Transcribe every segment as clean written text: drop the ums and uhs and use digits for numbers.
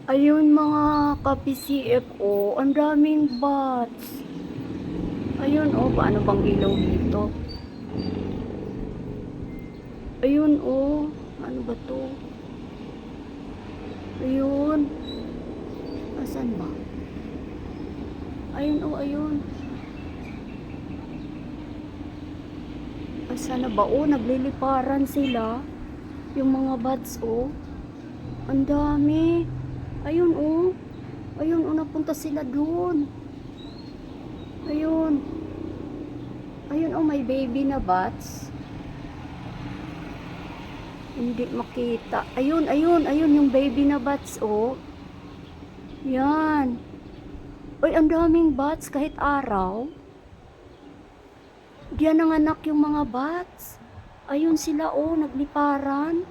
Ayun mga ka-PCFO, ang daming bots. Ayun oh, paano bang ilaw dito? Ayun oh, ano ba to? Ayun. Asan ba? Ayun oh, ayun. Asan na ba? Oh, nagliliparan sila. Yung mga bots oh. Ang dami. Ayun oh. Ayun oh, napunta sila doon. Ayun. Ayun oh, may baby na bots. Hindi makita. Ayun, ayun, ayun yung baby na bats, oh. Yan. Uy, ang daming bats kahit araw. Diyan nanganak yung mga bats. Ayun sila, oh, nagliparan.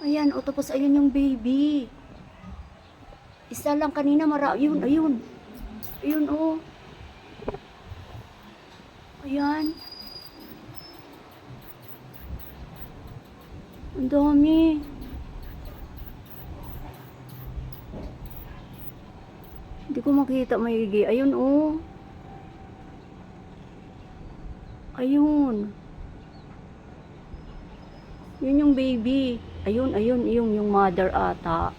Ayan, oh, tapos ayun yung baby. Isa lang kanina, ayun, ayun. Ayun, oh. Ayan. Ang dami. Hindi ko makita maigi. Ayun, oh. Ayun. Yun yung baby. Ayun, ayun, yung mother ata.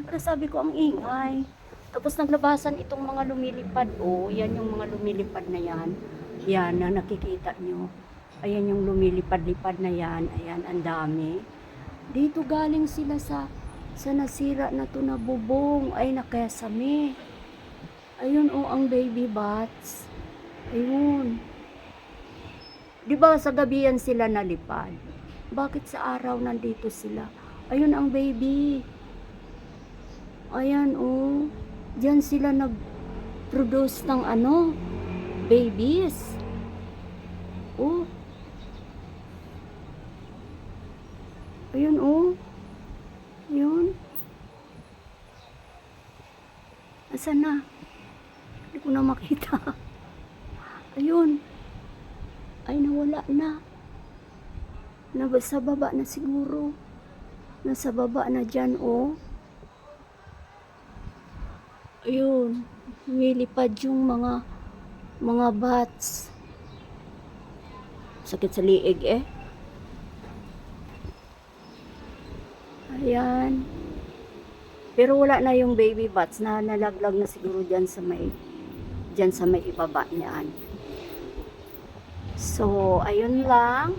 Kaya sabi ko ang ingay. Tapos naglabasan itong mga lumilipad. Oh, yan yung mga lumilipad na yan. Yan na nakikita nyo. Ayan yung lumilipad-lipad na yan. Ayan, ang dami. Dito galing sila sa nasira na to na bubong. Ay, nakasami. Ayun, oh, ang baby bats. Ayun. Di ba sa gabi yan sila nalipad? Bakit sa araw nandito sila? Ayun ang baby. Ayan, oh. Diyan sila nag-produce ng babies. Oh. Ayun, oh. Ayun. Asan na? Hindi ko na makita. Ayun. Ay, nawala na. Nasa baba na siguro. Nasa baba na dyan, oh. Ayun. Lumilipad yung mga bats. Sakit sa liig, eh. Ayan. Pero wala na yung baby bats na nalaglag na siguro dyan sa may ibaba niyan. So, ayun lang.